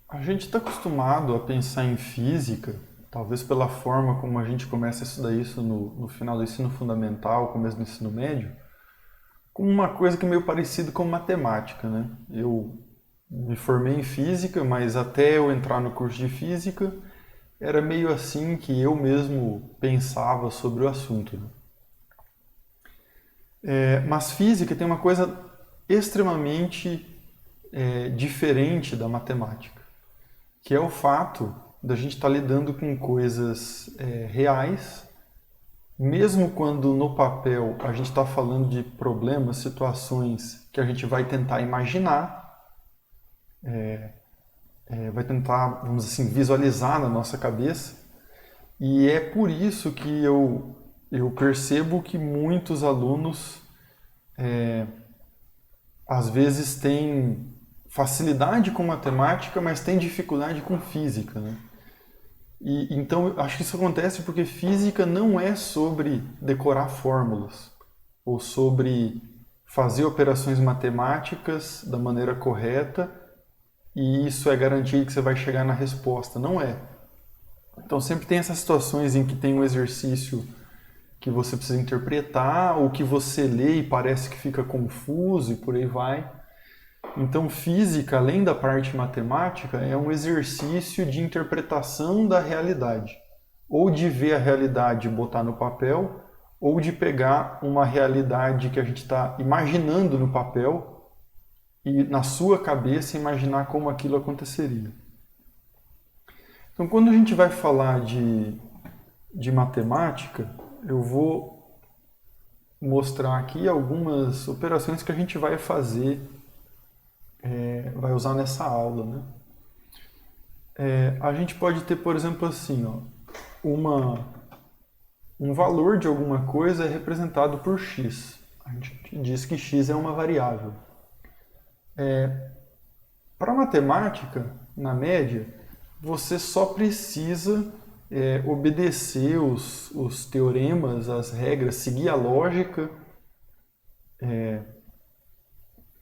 A gente está acostumado a pensar em física, talvez pela forma como a gente começa a estudar isso no final do ensino fundamental, começo do ensino médio, como uma coisa que é meio parecido com matemática, né? Eu me formei em física, mas até eu entrar no curso de física, era meio assim que eu mesmo pensava sobre o assunto, né? Mas física tem uma coisa extremamente diferente da matemática, que é o fato da gente estar lidando com coisas reais, mesmo quando no papel a gente está falando de problemas, situações que a gente vai tentar imaginar, vai tentar, vamos dizer assim, visualizar na nossa cabeça. E é por isso que eu percebo que muitos alunos às vezes têm facilidade com matemática, mas têm dificuldade com física, né? E, então, acho que isso acontece porque física não é sobre decorar fórmulas ou sobre fazer operações matemáticas da maneira correta e isso é garantir que você vai chegar na resposta. Não é. Então, sempre tem essas situações em que tem um exercício que você precisa interpretar ou que você lê e parece que fica confuso e por aí vai. Então, física, além da parte matemática, é um exercício de interpretação da realidade. Ou de ver a realidade e botar no papel, ou de pegar uma realidade que a gente está imaginando no papel e, na sua cabeça, imaginar como aquilo aconteceria. Então, quando a gente vai falar de matemática, eu vou mostrar aqui algumas operações que a gente vai fazer, vai usar nessa aula, né? A gente pode ter, por exemplo, assim, ó, um valor de alguma coisa é representado por x. A gente diz que x é uma variável. Para matemática, na média, você só precisa obedecer os teoremas, as regras, seguir a lógica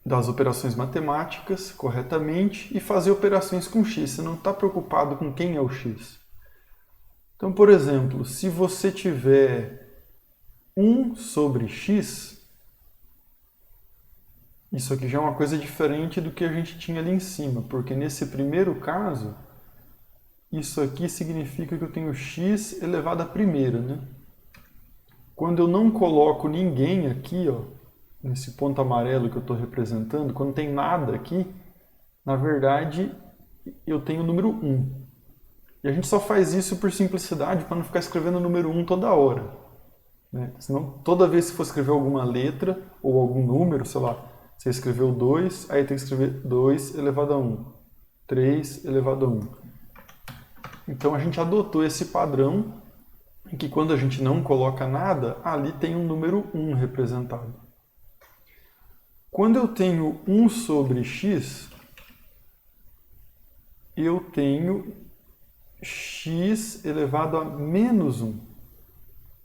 das operações matemáticas corretamente e fazer operações com x. Você não está preocupado com quem é o x. Então, por exemplo, se você tiver 1 sobre x, isso aqui já é uma coisa diferente do que a gente tinha ali em cima, porque nesse primeiro caso, isso aqui significa que eu tenho x elevado à primeira, né? Quando eu não coloco ninguém aqui, ó, nesse ponto amarelo que eu estou representando, quando tem nada aqui, na verdade, eu tenho o número 1. E a gente só faz isso por simplicidade, para não ficar escrevendo o número 1 toda hora, né? Senão, toda vez que for escrever alguma letra ou algum número, sei lá, você escreveu 2, aí tem que escrever 2 elevado a 1, 3 elevado a 1. Então a gente adotou esse padrão em que quando a gente não coloca nada, ali tem um número 1 representado. Quando eu tenho 1 sobre x, eu tenho x elevado a menos 1.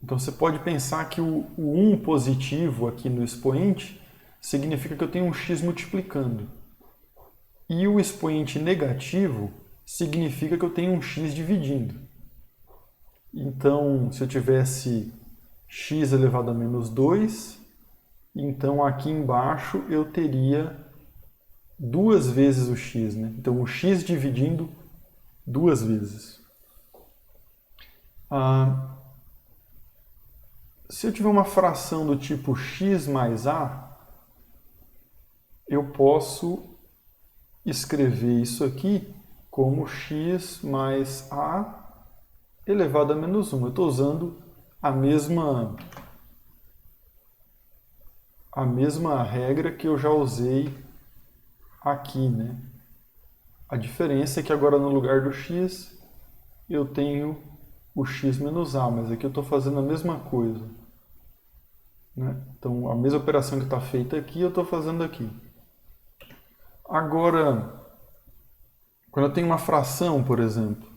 Então você pode pensar que o 1 positivo aqui no expoente significa que eu tenho um x multiplicando. E o expoente negativo significa que eu tenho um x dividindo. Então, se eu tivesse x elevado a menos 2, então aqui embaixo eu teria 2 vezes o x, né? Então o x dividindo 2 vezes. Se eu tiver uma fração do tipo x mais a, eu posso escrever isso aqui como x mais a elevado a menos 1. Eu estou usando a mesma regra que eu já usei aqui, né? A diferença é que agora no lugar do x eu tenho o x menos a, mas aqui eu estou fazendo a mesma coisa, né? Então a mesma operação que está feita aqui eu estou fazendo aqui. Agora, quando eu tenho uma fração, por exemplo,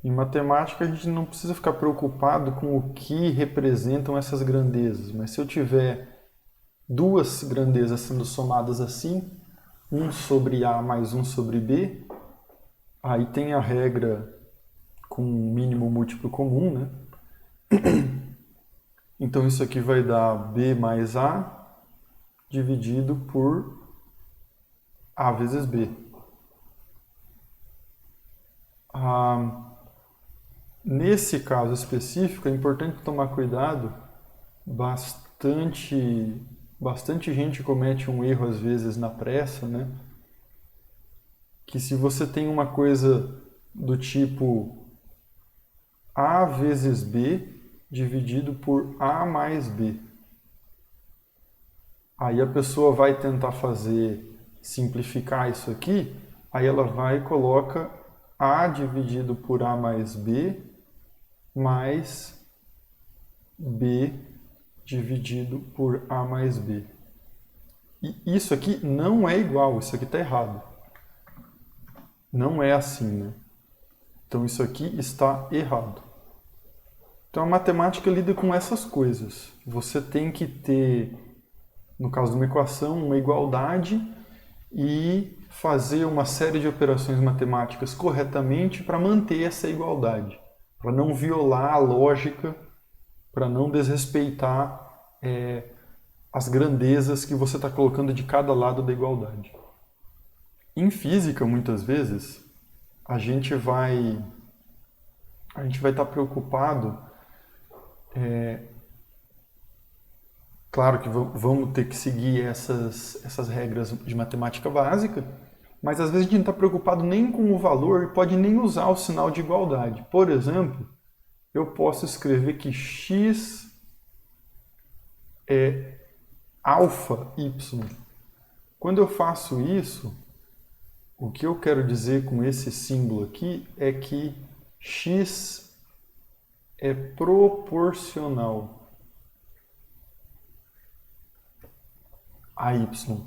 em matemática a gente não precisa ficar preocupado com o que representam essas grandezas, mas se eu tiver duas grandezas sendo somadas assim, 1 sobre a mais 1 sobre b, Aí tem a regra com um mínimo múltiplo comum, né? Então isso aqui vai dar B mais A dividido por A vezes B. Nesse caso específico, é importante tomar cuidado. Bastante gente comete um erro às vezes na pressa, né? Que se você tem uma coisa do tipo A vezes B dividido por A mais B, aí a pessoa vai tentar simplificar isso aqui, aí ela vai e coloca A dividido por A mais B B dividido por A mais B. E isso aqui não é igual, isso aqui está errado. Não é assim, né? Então isso aqui está errado. Então a matemática lida com essas coisas. Você tem que ter, no caso de uma equação, uma igualdade e fazer uma série de operações matemáticas corretamente para manter essa igualdade, para não violar a lógica, para não desrespeitar as grandezas que você está colocando de cada lado da igualdade. Em física, muitas vezes, a gente vai estar preocupado. Claro que vamos ter que seguir essas regras de matemática básica, mas às vezes a gente não está preocupado nem com o valor e pode nem usar o sinal de igualdade. Por exemplo, eu posso escrever que x é alfa y. Quando eu faço isso, o que eu quero dizer com esse símbolo aqui é que x é proporcional a y.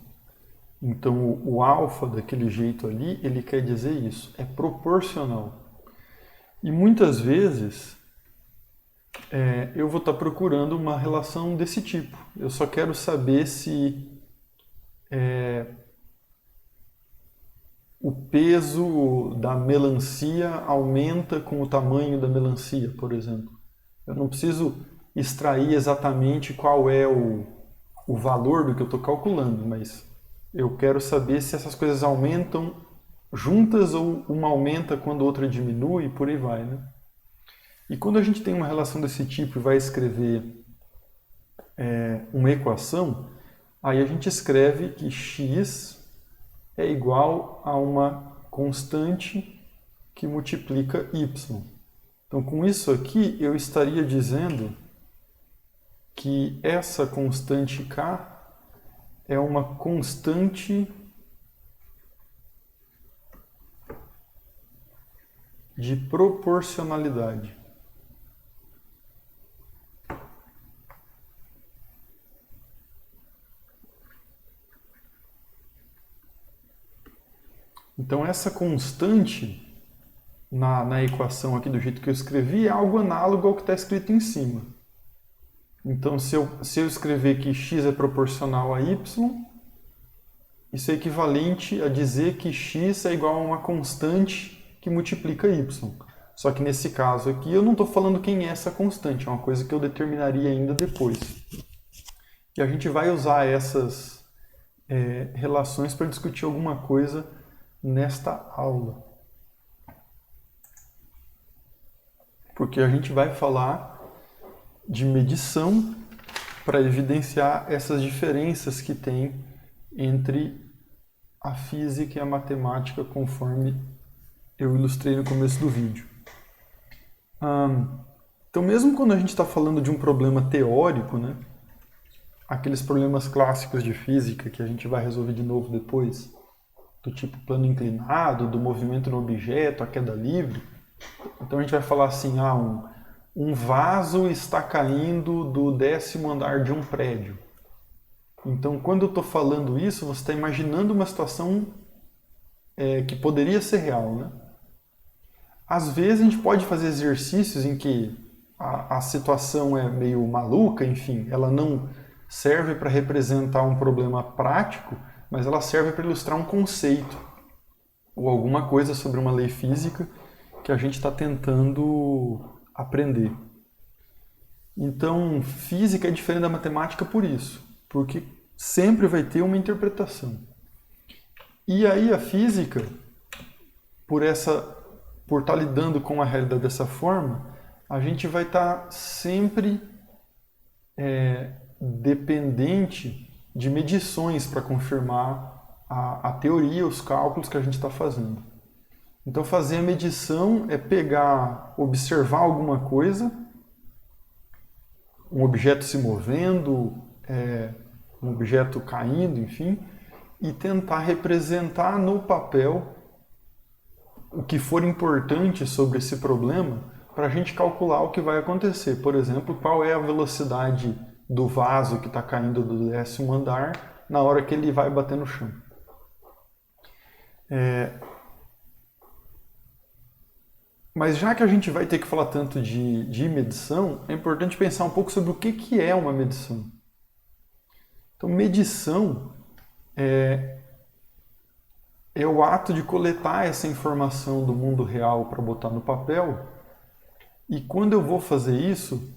Então o alfa daquele jeito ali, ele quer dizer isso, é proporcional. E muitas vezes eu vou estar procurando uma relação desse tipo. Eu só quero saber se o peso da melancia aumenta com o tamanho da melancia, por exemplo. Eu não preciso extrair exatamente qual é o valor do que eu estou calculando, mas eu quero saber se essas coisas aumentam juntas ou uma aumenta quando a outra diminui e por aí vai, né? E quando a gente tem uma relação desse tipo e vai escrever uma equação, aí a gente escreve que x é igual a uma constante que multiplica y. Então, com isso aqui, eu estaria dizendo que essa constante k é uma constante de proporcionalidade. Então essa constante na equação aqui do jeito que eu escrevi é algo análogo ao que está escrito em cima. Então se eu escrever que x é proporcional a y, isso é equivalente a dizer que x é igual a uma constante que multiplica y. Só que nesse caso aqui eu não estou falando quem é essa constante, é uma coisa que eu determinaria ainda depois. E a gente vai usar essas relações para discutir alguma coisa nesta aula. Porque a gente vai falar de medição para evidenciar essas diferenças que tem entre a física e a matemática, conforme eu ilustrei no começo do vídeo. Então, mesmo quando a gente está falando de um problema teórico, né, aqueles problemas clássicos de física que a gente vai resolver de novo depois, do tipo plano inclinado, do movimento no objeto, a queda livre. Então a gente vai falar assim, um vaso está caindo do 10º andar de um prédio. Então quando eu estou falando isso, você está imaginando uma situação que poderia ser real, né? Às vezes a gente pode fazer exercícios em que a situação é meio maluca, enfim, ela não serve para representar um problema prático, mas ela serve para ilustrar um conceito. ou alguma coisa sobre uma lei física que a gente está tentando aprender. Então, física é diferente da matemática por isso, porque sempre vai ter uma interpretação. E aí a física, por estar lidando com a realidade dessa forma, a gente vai estar sempre dependente de medições para confirmar a teoria, os cálculos que a gente está fazendo. Então, fazer a medição é observar alguma coisa, um objeto se movendo, um objeto caindo, enfim, e tentar representar no papel o que for importante sobre esse problema para a gente calcular o que vai acontecer. Por exemplo, qual é a velocidade do vaso que está caindo do 10º andar na hora que ele vai bater no chão. Mas já que a gente vai ter que falar tanto de medição, é importante pensar um pouco sobre o que é uma medição. Então, medição é o ato de coletar essa informação do mundo real para botar no papel. E quando eu vou fazer isso,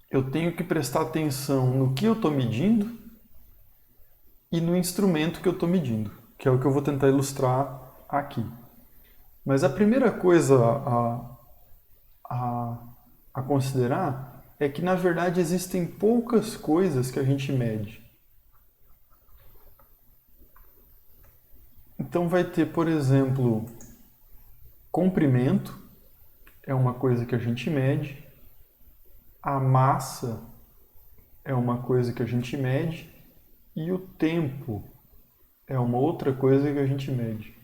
eu tenho que prestar atenção no que eu estou medindo e no instrumento que eu estou medindo, que é o que eu vou tentar ilustrar aqui. Mas a primeira coisa a considerar é que, na verdade, existem poucas coisas que a gente mede. Então vai ter, por exemplo, comprimento, é uma coisa que a gente mede. A massa é uma coisa que a gente mede. E o tempo é uma outra coisa que a gente mede.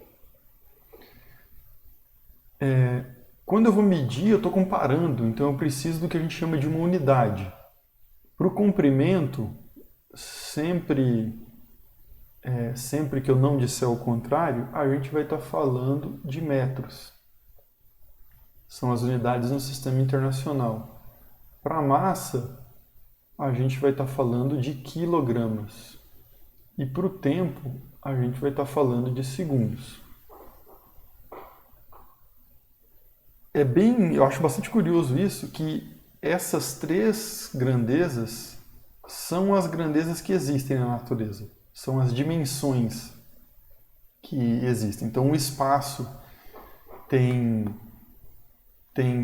Quando eu vou medir, eu estou comparando, então eu preciso do que a gente chama de uma unidade. Para o comprimento, sempre que eu não disser o contrário, a gente vai estar falando de metros. São as unidades no sistema internacional. Para a massa, a gente vai estar falando de quilogramas. E para o tempo, a gente vai estar falando de segundos. Eu acho bastante curioso isso, que essas três grandezas são as grandezas que existem na natureza. São as dimensões que existem. Então, o espaço tem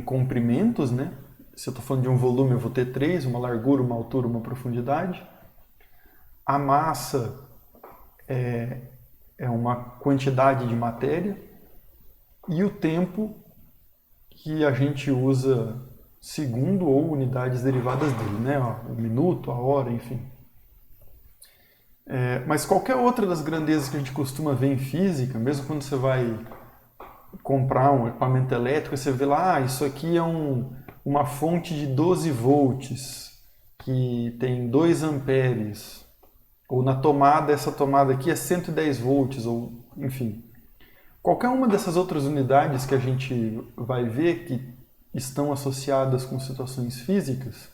comprimentos, né? Se eu estou falando de um volume, eu vou ter três: uma largura, uma altura, uma profundidade. A massa é uma quantidade de matéria. E o tempo, que a gente usa segundo ou unidades derivadas dele, né? O minuto, a hora, enfim. Mas qualquer outra das grandezas que a gente costuma ver em física, mesmo quando você vai comprar um equipamento elétrico, você vê lá, isso aqui é uma fonte de 12 volts, que tem 2 amperes, ou na tomada, essa tomada aqui é 110 volts, ou enfim. Qualquer uma dessas outras unidades que a gente vai ver que estão associadas com situações físicas,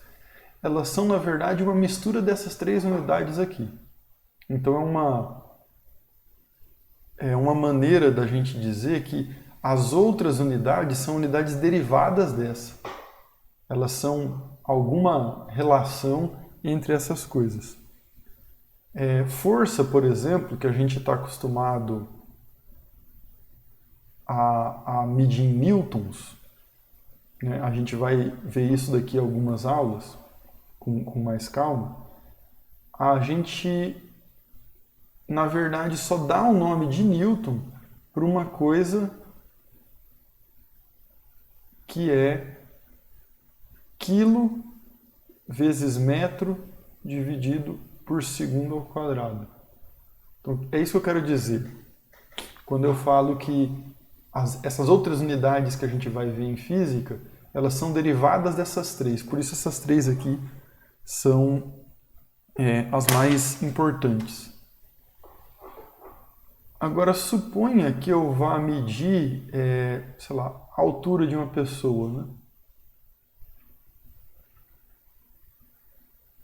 elas são, na verdade, uma mistura dessas três unidades aqui. Então é uma maneira da gente dizer que as outras unidades são unidades derivadas dessa. Elas são alguma relação entre essas coisas. Força, por exemplo, que a gente está acostumado a medir em newtons, né? A gente vai ver isso daqui em algumas aulas, com mais calma. A gente, na verdade, só dá o nome de Newton para uma coisa que é quilo vezes metro dividido por segundo ao quadrado. Então, é isso que eu quero dizer. Quando eu falo que essas outras unidades que a gente vai ver em física, elas são derivadas dessas três. Por isso essas três aqui são as mais importantes. Agora, suponha que eu vá medir, sei lá, a altura de uma pessoa, né?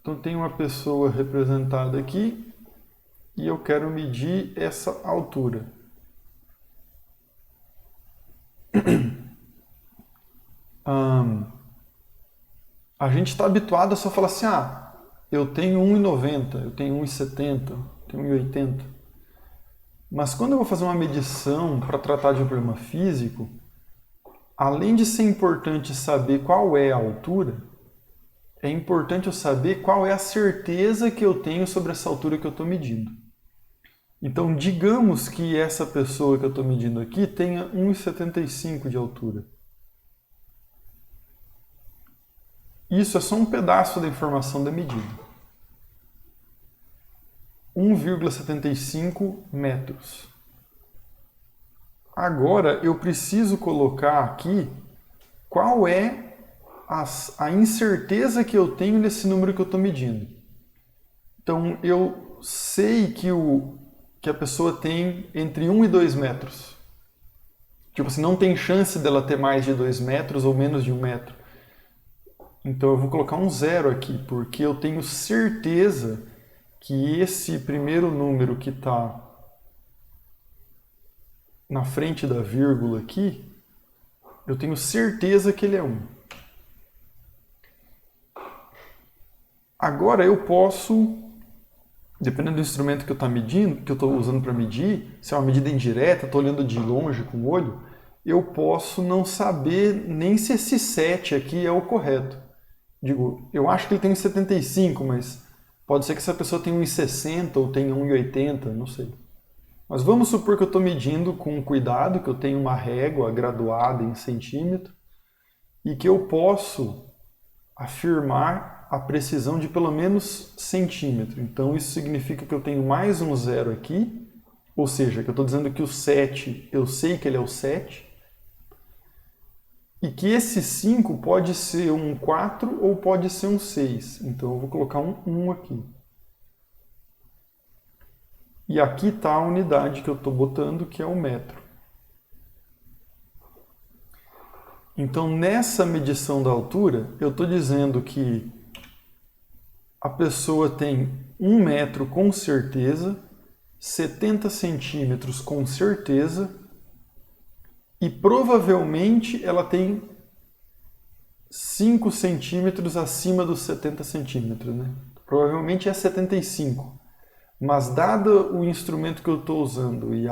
Então, tem uma pessoa representada aqui e eu quero medir essa altura. A gente está habituado a só falar assim, eu tenho 1,90, eu tenho 1,70, eu tenho 1,80. Mas quando eu vou fazer uma medição para tratar de um problema físico, além de ser importante saber qual é a altura, é importante eu saber qual é a certeza que eu tenho sobre essa altura que eu estou medindo. Então, digamos que essa pessoa que eu estou medindo aqui tenha 1,75 de altura. Isso é só um pedaço da informação da medida. 1,75 metros. Agora eu preciso colocar aqui qual é a incerteza que eu tenho nesse número que eu estou medindo. Então eu sei que a pessoa tem entre 1 e 2 metros. Tipo assim, não tem chance dela ter mais de 2 metros ou menos de 1 metro. Então eu vou colocar um 0 aqui, porque eu tenho certeza que esse primeiro número que está na frente da vírgula aqui, eu tenho certeza que ele é 1. Agora eu posso, dependendo do instrumento que eu estou medindo, que eu estou usando para medir, se é uma medida indireta, estou olhando de longe com o olho, eu posso não saber nem se esse 7 aqui é o correto. Digo, eu acho que ele tem 1,75, mas pode ser que essa pessoa tenha 1,60 ou tenha 1,80, não sei. Mas vamos supor que eu estou medindo com cuidado, que eu tenho uma régua graduada em centímetro e que eu posso afirmar a precisão de pelo menos centímetro. Então isso significa que eu tenho mais um 0 aqui, ou seja, que eu estou dizendo que o 7, eu sei que ele é o 7, e que esse 5 pode ser um 4 ou pode ser um 6. Então eu vou colocar um 1 aqui. E aqui está a unidade que eu estou botando, que é o metro. Então nessa medição da altura, eu estou dizendo que a pessoa tem 1 metro com certeza, 70 centímetros com certeza, e provavelmente ela tem 5 centímetros acima dos 70 centímetros, né? Provavelmente é 75. Mas dado o instrumento que eu estou usando e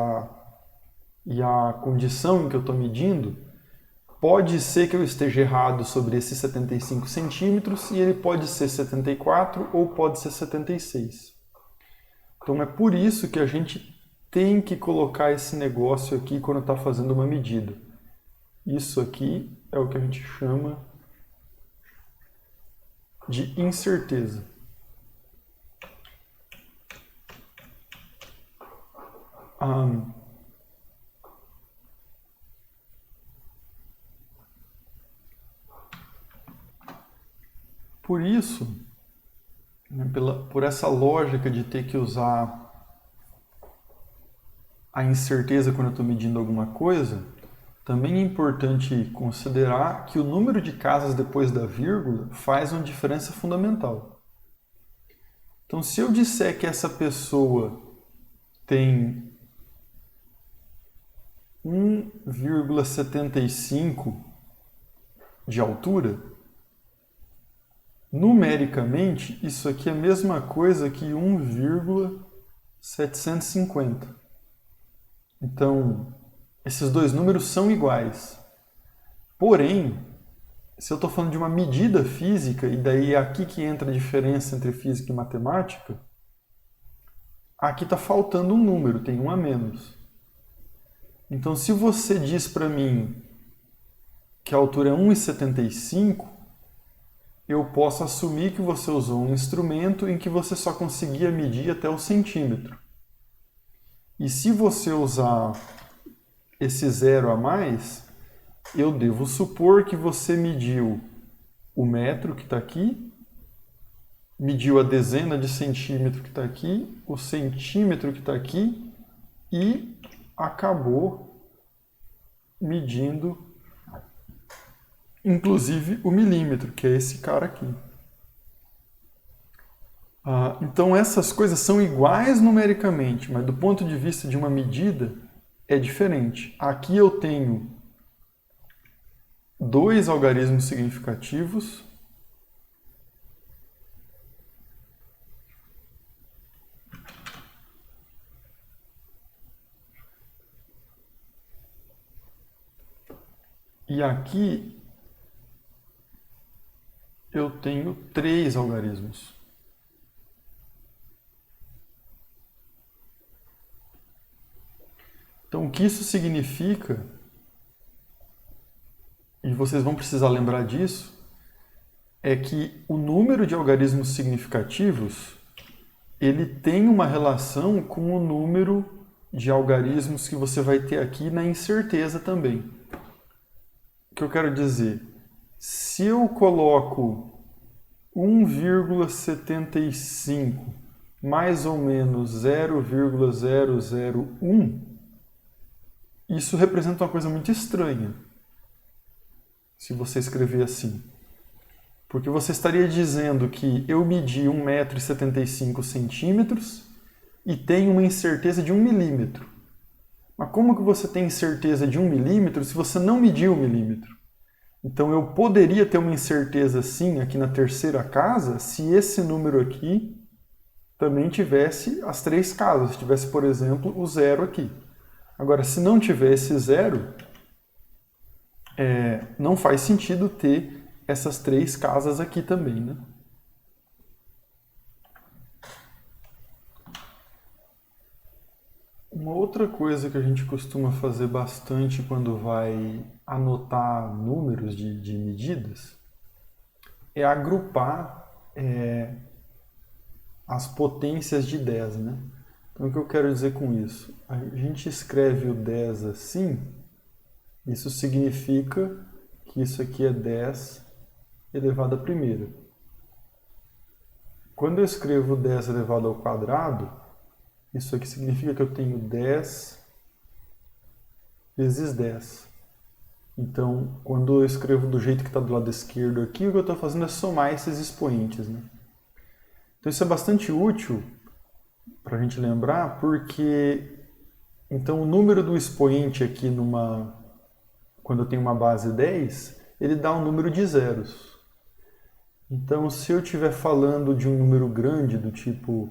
a condição em que eu estou medindo, pode ser que eu esteja errado sobre esses 75 centímetros e ele pode ser 74 ou pode ser 76. Então é por isso que a gente tem que colocar esse negócio aqui quando está fazendo uma medida. Isso aqui é o que a gente chama de incerteza. Por isso, né, por essa lógica de ter que usar a incerteza quando eu estou medindo alguma coisa, também é importante considerar que o número de casas depois da vírgula faz uma diferença fundamental. Então, se eu disser que essa pessoa tem 1,75 de altura, numericamente, isso aqui é a mesma coisa que 1,750. Então, esses dois números são iguais. Porém, se eu estou falando de uma medida física, e daí é aqui que entra a diferença entre física e matemática, aqui está faltando um número, tem um a menos. Então, se você diz para mim que a altura é 1,75, eu posso assumir que você usou um instrumento em que você só conseguia medir até o centímetro. E se você usar esse 0 a mais, eu devo supor que você mediu o metro que está aqui, mediu a dezena de centímetro que está aqui, o centímetro que está aqui e acabou medindo inclusive o milímetro, que é esse cara aqui. Então essas coisas são iguais numericamente, mas do ponto de vista de uma medida é diferente. Aqui eu tenho 2 algarismos significativos e aqui eu tenho 3 algarismos. Então, o que isso significa, e vocês vão precisar lembrar disso, é que o número de algarismos significativos ele tem uma relação com o número de algarismos que você vai ter aqui na incerteza também. O que eu quero dizer? Se eu coloco 1,75 mais ou menos 0,001, isso representa uma coisa muito estranha, se você escrever assim. Porque você estaria dizendo que eu medi 1,75 m e tenho uma incerteza de 1 milímetro. Mas como que você tem incerteza de 1 milímetro se você não mediu 1 milímetro? Então eu poderia ter uma incerteza sim aqui na terceira casa se esse número aqui também tivesse as 3 casas. Se tivesse, por exemplo, o 0 aqui. Agora, se não tivesse 0, não faz sentido ter essas 3 casas aqui também, né? Uma outra coisa que a gente costuma fazer bastante quando vai anotar números de medidas é agrupar as potências de 10, né? Então, o que eu quero dizer com isso? A gente escreve o 10 assim, isso significa que isso aqui é 10 elevado à primeira. Quando eu escrevo 10 elevado ao quadrado, isso aqui significa que eu tenho 10 vezes 10. Então, quando eu escrevo do jeito que está do lado esquerdo aqui, o que eu estou fazendo é somar esses expoentes, né? Então, isso é bastante útil para a gente lembrar, porque então o número do expoente aqui quando eu tenho uma base 10, ele dá um número de zeros. Então, se eu estiver falando de um número grande, do tipo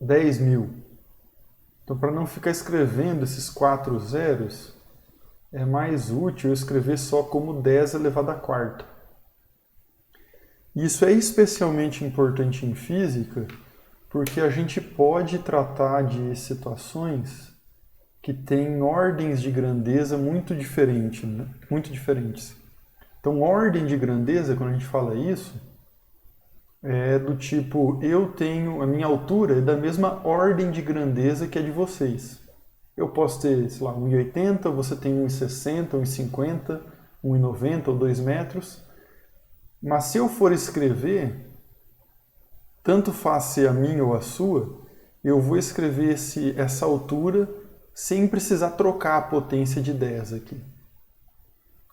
10.000, então para não ficar escrevendo esses 4 zeros, é mais útil eu escrever só como 10 elevado à quarta. Isso é especialmente importante em física, porque a gente pode tratar de situações que têm ordens de grandeza muito diferentes, né? Muito diferentes. Então, ordem de grandeza, quando a gente fala isso, é do tipo, a minha altura é da mesma ordem de grandeza que a de vocês. Eu posso ter, sei lá, 1,80, você tem 1,60, 1,50, 1,90 ou 2 metros. Mas se eu for escrever, tanto faz ser a minha ou a sua, eu vou escrever essa altura sem precisar trocar a potência de 10 aqui.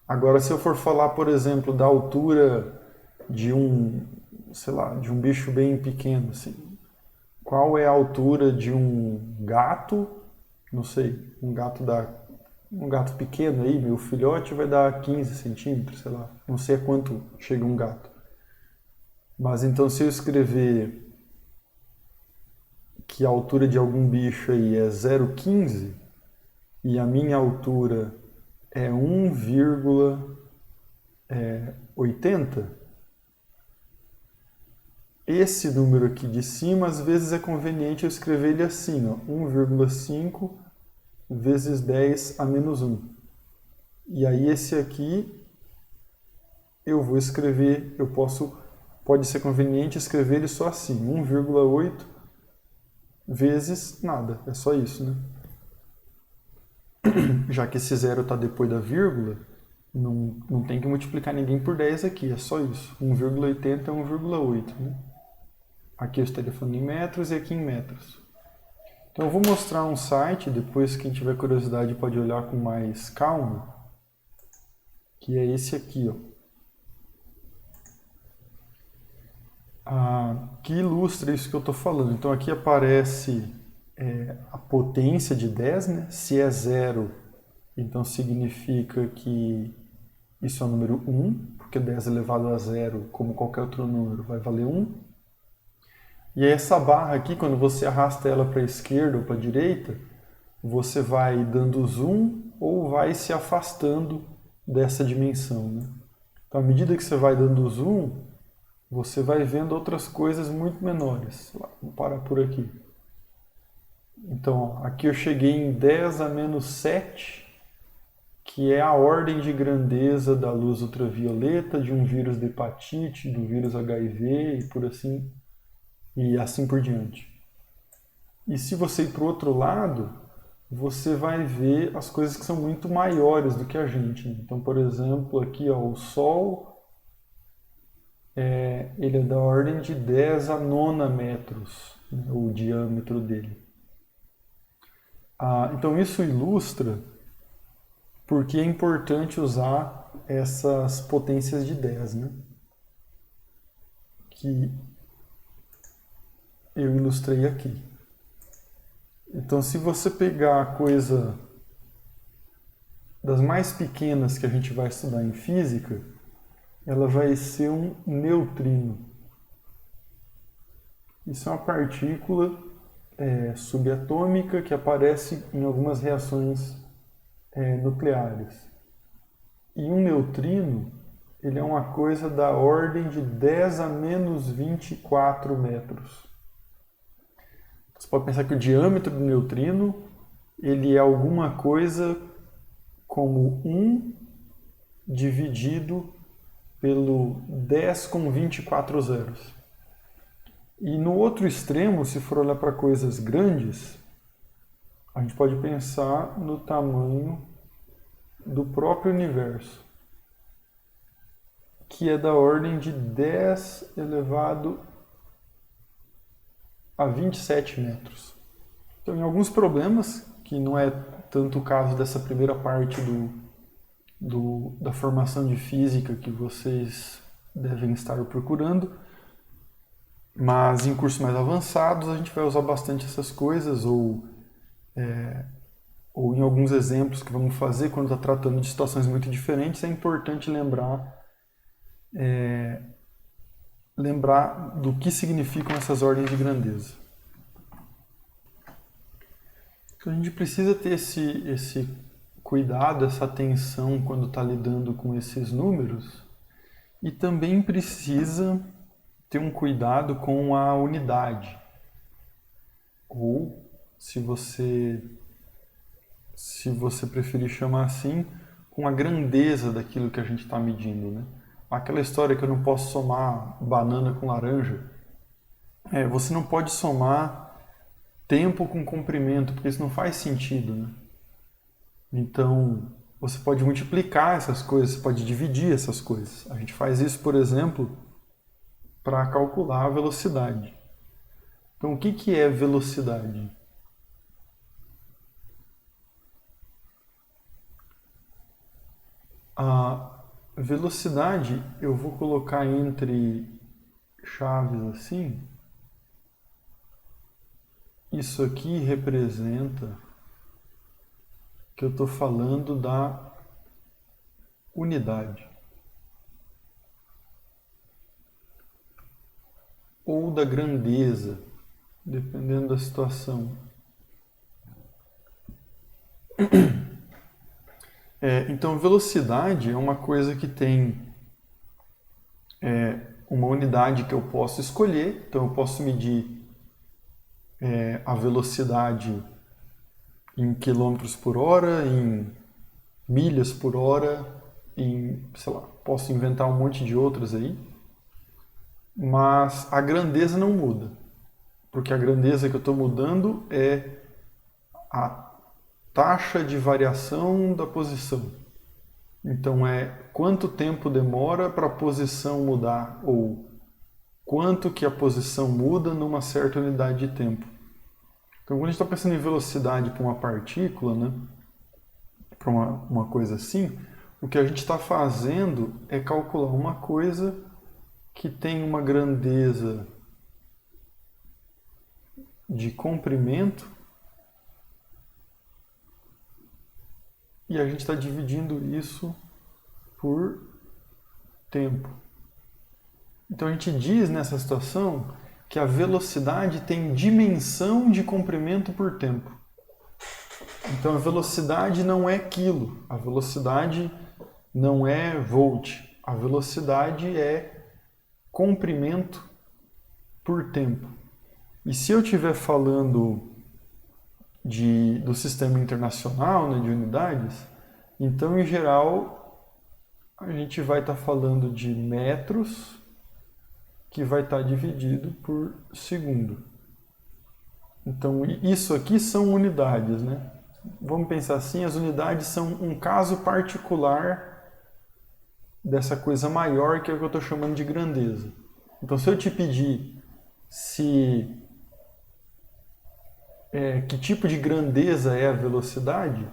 Agora, se eu for falar, por exemplo, da altura de um bicho bem pequeno, assim, qual é a altura de um gato? Não sei, um gato pequeno aí, meu filhote vai dar 15 centímetros, sei lá. Não sei a quanto chega um gato. Mas então, se eu escrever que a altura de algum bicho aí é 0,15 e a minha altura é 1,80, esse número aqui de cima, às vezes é conveniente eu escrever ele assim, ó, 1,5 vezes 10 a menos 1. E aí esse aqui eu vou escrever, pode ser conveniente escrever ele só assim, 1,8 vezes nada, é só isso, né? Já que esse zero está depois da vírgula, não tem que multiplicar ninguém por 10 aqui, é só isso. 1,80 é 1,8, né? Aqui eu estaria falando em metros e aqui em metros. Então eu vou mostrar um site, depois quem tiver curiosidade pode olhar com mais calma, que é esse aqui, ó. Que ilustra isso que eu estou falando. Então aqui aparece a potência de 10, né? Se é 0, então significa que Isso é o número 1, porque 10 elevado a zero, como qualquer outro número, vai valer 1. E aí essa barra aqui, quando você arrasta ela para a esquerda ou para a direita, você vai dando zoom ou vai se afastando dessa dimensão, né? Então, à medida que você vai dando zoom, você vai vendo outras coisas muito menores. Vou parar por aqui. Então, aqui eu cheguei em 10 a menos 7, que é a ordem de grandeza da luz ultravioleta, de um vírus de hepatite, do vírus HIV e assim por diante. E se você ir para o outro lado, você vai ver as coisas que são muito maiores do que a gente. Então, por exemplo, aqui ó, o Sol, ele é da ordem de 10 a nona metros, né, o diâmetro dele. Então isso ilustra porque é importante usar essas potências de 10, né? Que eu ilustrei aqui. Então, se você pegar a coisa das mais pequenas que a gente vai estudar em física, ela vai ser um neutrino. Isso é uma partícula subatômica que aparece em algumas reações nucleares. E um neutrino, ele é uma coisa da ordem de 10 a menos 24 metros. Você pode pensar que o diâmetro do neutrino ele é alguma coisa como 1 dividido pelo 10 com 24 zeros. E no outro extremo, se for olhar para coisas grandes, a gente pode pensar no tamanho do próprio universo, que é da ordem de 10 elevado a 27 metros. Então, em alguns problemas, que não é tanto o caso dessa primeira parte da formação de física que vocês devem estar procurando, mas em cursos mais avançados a gente vai usar bastante essas coisas, ou em alguns exemplos que vamos fazer quando está tratando de situações muito diferentes, é importante lembrar do que significam essas ordens de grandeza. Então a gente precisa ter esse cuidado, essa atenção quando está lidando com esses números, e também precisa ter um cuidado com a unidade, ou se você preferir chamar assim, com a grandeza daquilo que a gente está medindo, né? Aquela história que eu não posso somar banana com laranja, você não pode somar tempo com comprimento, porque isso não faz sentido, né? Então, você pode multiplicar essas coisas, você pode dividir essas coisas. A gente faz isso, por exemplo, para calcular a velocidade. Então, o que é velocidade? A velocidade eu vou colocar entre chaves assim. Isso aqui representa que eu estou falando da unidade ou da grandeza, dependendo da situação. Então, velocidade é uma coisa que tem uma unidade que eu posso escolher. Então, eu posso medir a velocidade em quilômetros por hora, em milhas por hora, sei lá, posso inventar um monte de outras aí. Mas a grandeza não muda, porque a grandeza que eu estou mudando é a taxa de variação da posição. Então quanto tempo demora para a posição mudar, ou quanto que a posição muda numa certa unidade de tempo. Então, quando a gente está pensando em velocidade para uma partícula, né, para uma coisa assim, o que a gente está fazendo é calcular uma coisa que tem uma grandeza de comprimento e a gente está dividindo isso por tempo. Então a gente diz nessa situação que a velocidade tem dimensão de comprimento por tempo. Então a velocidade não é quilo, a velocidade não é volt, a velocidade é comprimento por tempo. E se eu estiver falando do sistema internacional, né, de unidades, então em geral a gente vai estar falando de metros que vai estar dividido por segundo. Então isso aqui são unidades, né? Vamos pensar assim, as unidades são um caso particular dessa coisa maior que é o que eu estou chamando de grandeza. Então se eu te pedir que tipo de grandeza é a velocidade,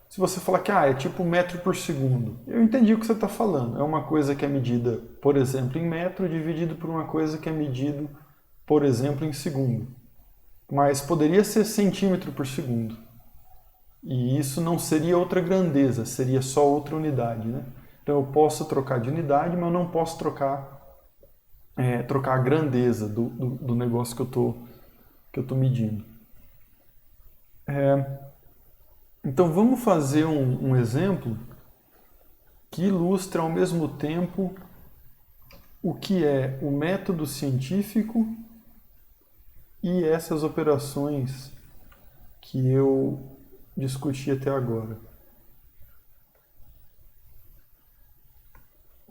se você falar que é tipo metro por segundo, eu entendi o que você está falando. É uma coisa que é medida, por exemplo, em metro, dividido por uma coisa que é medido, por exemplo, em segundo. Mas poderia ser centímetro por segundo. E isso não seria outra grandeza, seria só outra unidade, né? Então eu posso trocar de unidade, mas eu não posso trocar a grandeza do negócio que eu tô medindo. Então vamos fazer um exemplo que ilustra ao mesmo tempo o que é o método científico e essas operações que eu discuti até agora.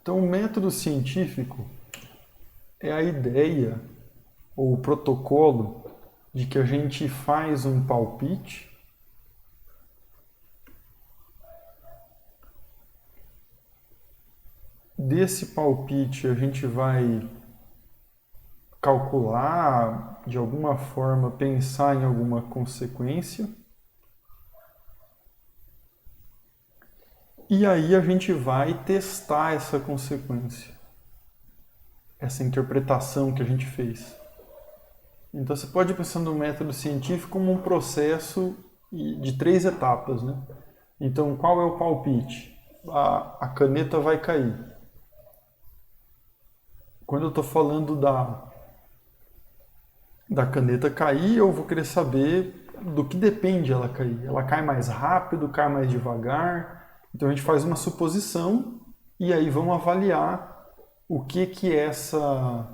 Então, o método científico é a ideia ou o protocolo de que a gente faz um palpite desse palpite a gente vai calcular, de alguma forma pensar em alguma consequência. E aí a gente vai testar essa consequência, essa interpretação que a gente fez. Então você pode pensar no método científico como um processo de 3 etapas, né? Então qual é o palpite? A caneta vai cair. Quando eu estou falando da caneta cair, eu vou querer saber do que depende ela cair. Ela cai mais rápido, cai mais devagar. Então a gente faz uma suposição e aí vamos avaliar o que essa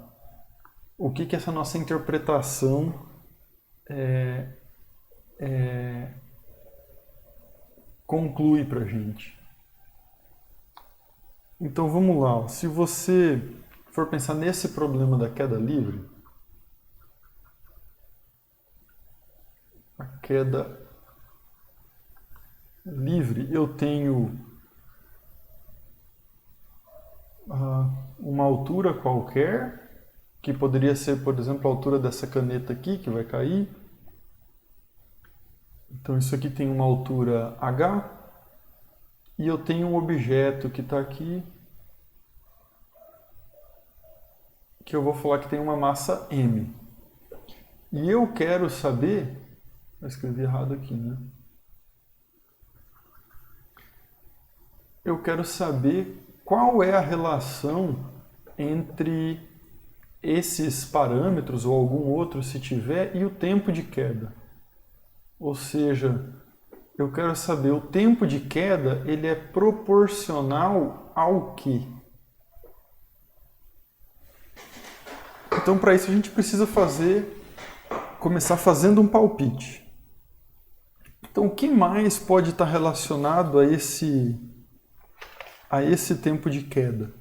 nossa interpretação conclui para a gente. Então vamos lá. Se você for pensar nesse problema da queda livre, a queda livre, eu tenho uma altura qualquer, que poderia ser, por exemplo, a altura dessa caneta aqui, que vai cair. Então isso aqui tem uma altura h, e eu tenho um objeto que está aqui, que eu vou falar que tem uma massa m. E eu quero saber, eu escrevi errado aqui, né? Eu quero saber qual é a relação entre esses parâmetros, ou algum outro se tiver, e o tempo de queda. Ou seja, eu quero saber o tempo de queda, ele é proporcional ao quê? Então, para isso a gente precisa começar fazendo um palpite. Então, o que mais pode estar relacionado a esse tempo de queda?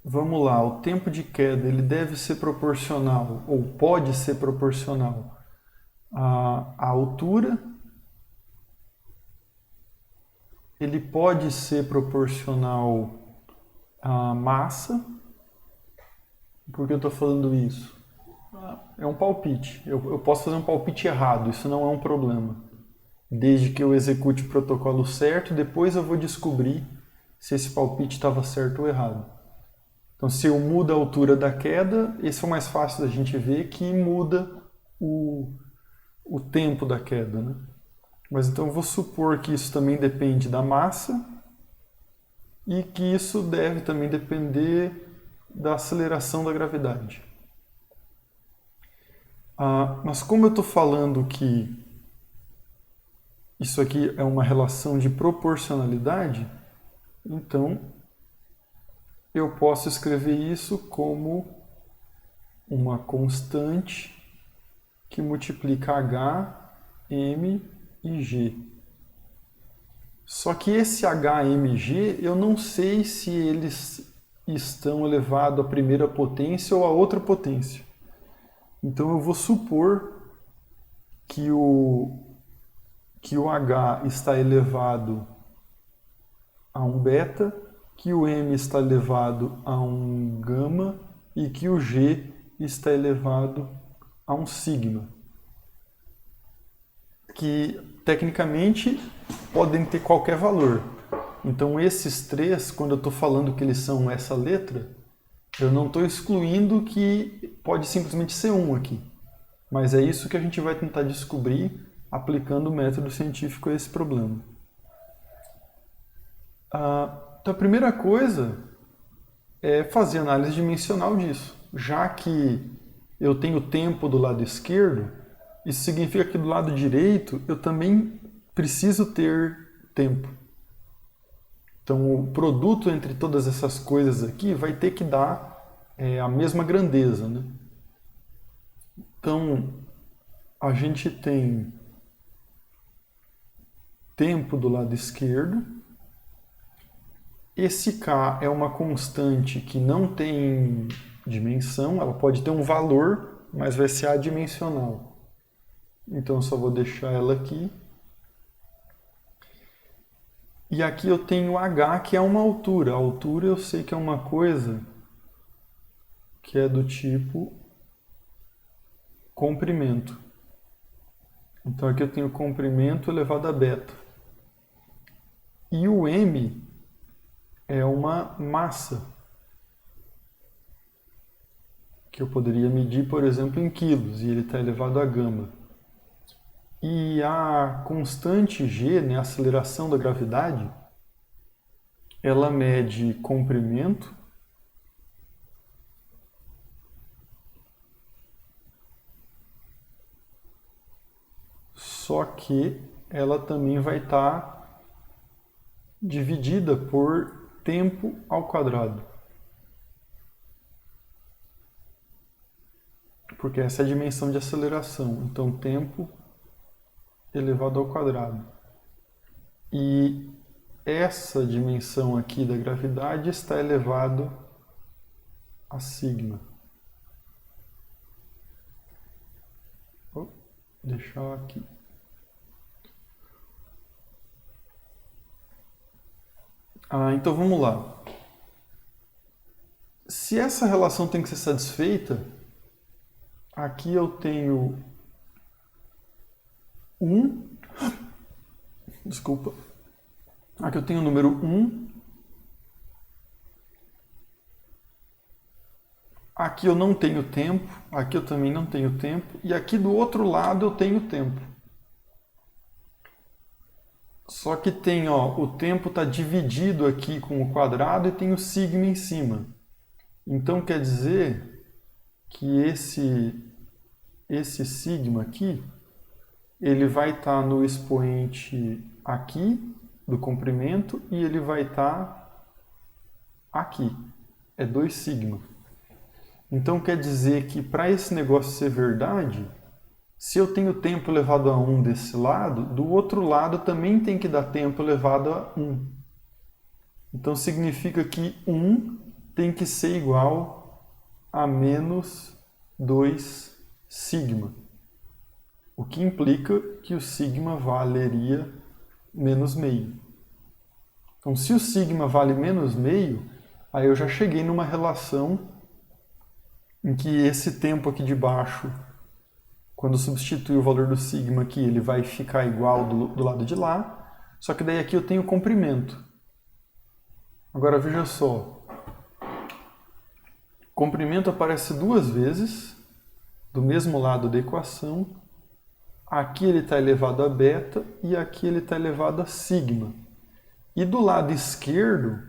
Vamos lá, o tempo de queda ele deve ser proporcional, ou pode ser proporcional à altura, ele pode ser proporcional à massa. Por que eu estou falando isso? É um palpite, eu posso fazer um palpite errado, isso não é um problema. Desde que eu execute o protocolo certo, depois eu vou descobrir se esse palpite estava certo ou errado. Então, se eu mudo a altura da queda, esse é o mais fácil da gente ver, que muda o tempo da queda, né? Mas então eu vou supor que isso também depende da massa e que isso deve também depender da aceleração da gravidade. Mas como eu estou falando que isso aqui é uma relação de proporcionalidade, então eu posso escrever isso como uma constante que multiplica H, M e G. Só que esse H, M e G, eu não sei se eles estão elevados à primeira potência ou à outra potência. Então eu vou supor que o H está elevado a um beta, que o M está elevado a um gama e que o G está elevado a um sigma. Que tecnicamente podem ter qualquer valor. Então esses três, quando eu estou falando que eles são essa letra, eu não estou excluindo que pode simplesmente ser um aqui. Mas é isso que a gente vai tentar descobrir aplicando o método científico a esse problema. Então a primeira coisa é fazer análise dimensional disso. Já que eu tenho tempo do lado esquerdo, isso significa que do lado direito eu também preciso ter tempo. Então o produto entre todas essas coisas aqui vai ter que dar a mesma grandeza, né? Então a gente tem tempo do lado esquerdo. Esse K é uma constante que não tem dimensão, ela pode ter um valor, mas vai ser adimensional. Então eu só vou deixar ela aqui. E aqui eu tenho H, que é uma altura. A altura eu sei que é uma coisa que é do tipo comprimento. Então aqui eu tenho comprimento elevado a beta. E o M é uma massa, que eu poderia medir, por exemplo, em quilos, e ele está elevado a gama. E a constante G, né, a aceleração da gravidade, ela mede comprimento só que ela também vai estar dividida por tempo ao quadrado. Porque essa é a dimensão de aceleração. Então, tempo elevado ao quadrado. E essa dimensão aqui da gravidade está elevado a sigma. Vou deixar aqui. Então vamos lá. Se essa relação tem que ser satisfeita, aqui eu tenho 1. Desculpa. Aqui eu tenho o número 1. Aqui eu não tenho tempo. Aqui eu também não tenho tempo. E aqui do outro lado eu tenho tempo. Só que tem, o tempo está dividido aqui com o quadrado e tem o sigma em cima. Então quer dizer que esse sigma aqui, ele vai estar no expoente aqui do comprimento e ele vai estar aqui. É 2 sigma. Então quer dizer que para esse negócio ser verdade, se eu tenho tempo elevado a 1 desse lado, do outro lado também tem que dar tempo elevado a 1. Então significa que 1 tem que ser igual a menos 2 sigma. O que implica que o sigma valeria menos meio. Então se o sigma vale menos meio, aí eu já cheguei numa relação em que esse tempo aqui de baixo, quando substituir o valor do sigma aqui, ele vai ficar igual do lado de lá, só que daí aqui eu tenho comprimento. Agora veja só, comprimento aparece 2 vezes, do mesmo lado da equação, aqui ele está elevado a beta e aqui ele está elevado a sigma. E do lado esquerdo,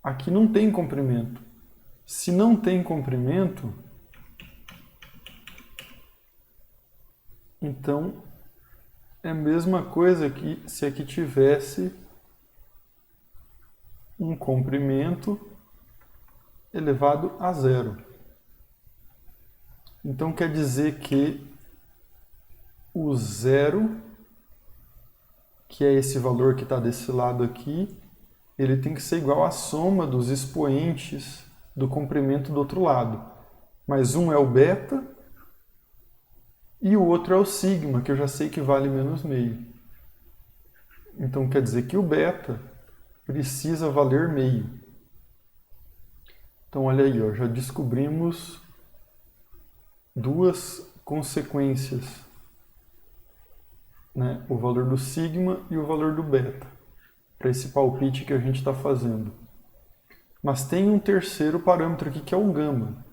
aqui não tem comprimento. Se não tem comprimento, então é a mesma coisa que se aqui tivesse um comprimento elevado a zero. Então quer dizer que o zero, que é esse valor que está desse lado aqui, ele tem que ser igual à soma dos expoentes do comprimento do outro lado. Mas um é o beta e o outro é o sigma, que eu já sei que vale menos meio. Então quer dizer que o beta precisa valer meio. Então olha aí, ó, já descobrimos duas consequências, né? O valor do sigma e o valor do beta, para esse palpite que a gente está fazendo. Mas tem um terceiro parâmetro aqui que é o gama.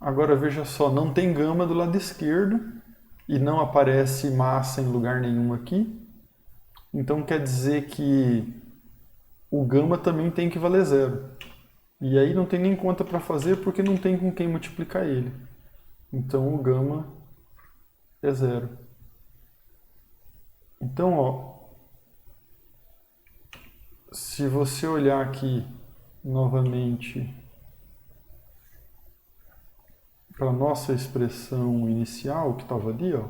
Agora veja só, não tem gama do lado esquerdo e não aparece massa em lugar nenhum aqui. Então quer dizer que o gama também tem que valer zero. E aí não tem nem conta para fazer porque não tem com quem multiplicar ele. Então o gama é zero. Então, ó, se você olhar aqui novamente para a nossa expressão inicial que estava ali, ó,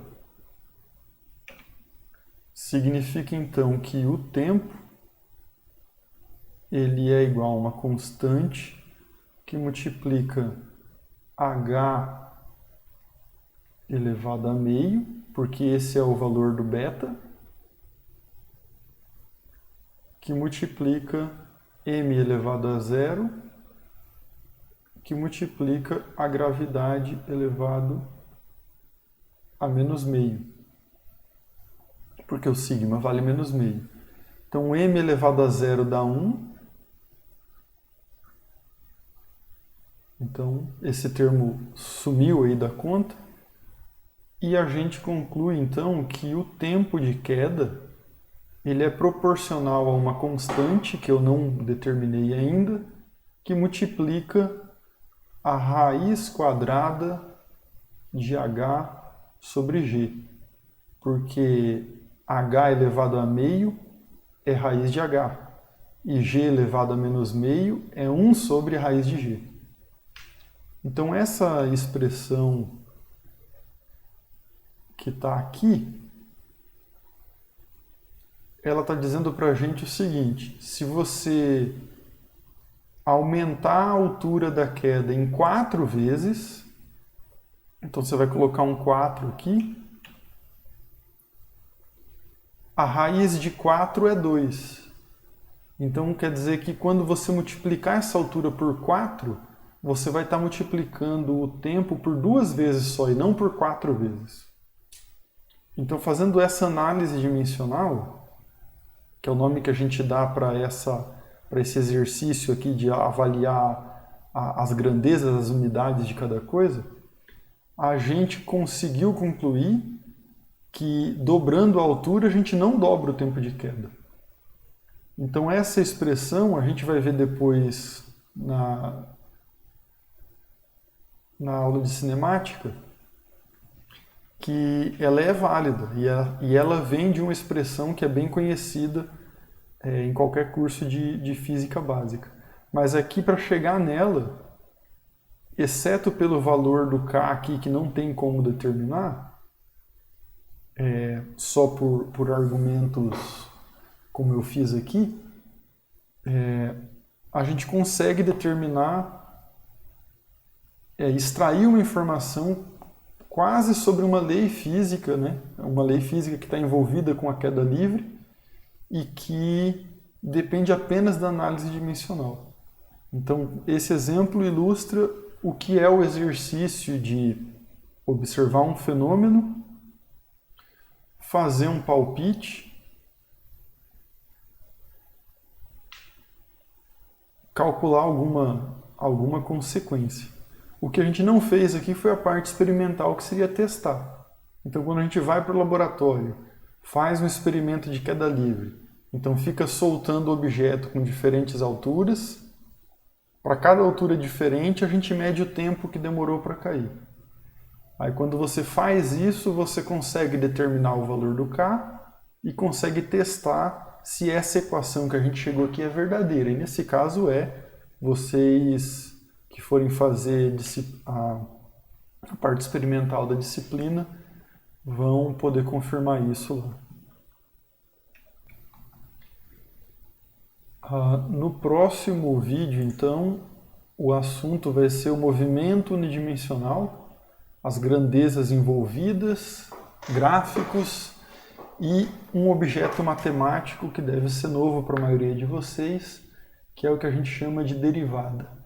significa então que o tempo ele é igual a uma constante que multiplica h elevado a meio, porque esse é o valor do beta, que multiplica m elevado a zero, que multiplica a gravidade elevado a menos meio, porque o sigma vale menos meio. Então m elevado a zero dá 1. Então esse termo sumiu aí da conta. E a gente conclui então que o tempo de queda ele é proporcional a uma constante que eu não determinei ainda, que multiplica a raiz quadrada de h sobre g, porque h elevado a meio é raiz de h, e g elevado a menos meio é 1 sobre raiz de g. Então essa expressão que está aqui, ela está dizendo para a gente o seguinte: se você aumentar a altura da queda em 4 vezes, então você vai colocar um 4 aqui, a raiz de 4 é 2. Então quer dizer que quando você multiplicar essa altura por 4, você vai estar multiplicando o tempo por 2 vezes só e não por 4 vezes. Então, fazendo essa análise dimensional, que é o nome que a gente dá para esse exercício aqui de avaliar as grandezas, as unidades de cada coisa, a gente conseguiu concluir que dobrando a altura a gente não dobra o tempo de queda. Então essa expressão a gente vai ver depois na aula de cinemática, que ela é válida e ela vem de uma expressão que é bem conhecida em qualquer curso de física básica. Mas aqui, para chegar nela, exceto pelo valor do K aqui que não tem como determinar, só por argumentos como eu fiz aqui, a gente consegue determinar, extrair uma informação quase sobre uma lei física, né? Uma lei física que está envolvida com a queda livre e que depende apenas da análise dimensional. Então, esse exemplo ilustra o que é o exercício de observar um fenômeno, fazer um palpite, calcular alguma consequência. O que a gente não fez aqui foi a parte experimental, que seria testar. Então, quando a gente vai para o laboratório, faz um experimento de queda livre, então fica soltando o objeto com diferentes alturas. Para cada altura diferente, a gente mede o tempo que demorou para cair. Aí, quando você faz isso, você consegue determinar o valor do K e consegue testar se essa equação que a gente chegou aqui é verdadeira. E nesse caso vocês que forem fazer a parte experimental da disciplina vão poder confirmar isso lá. No próximo vídeo, então, o assunto vai ser o movimento unidimensional, as grandezas envolvidas, gráficos e um objeto matemático que deve ser novo para a maioria de vocês, que é o que a gente chama de derivada.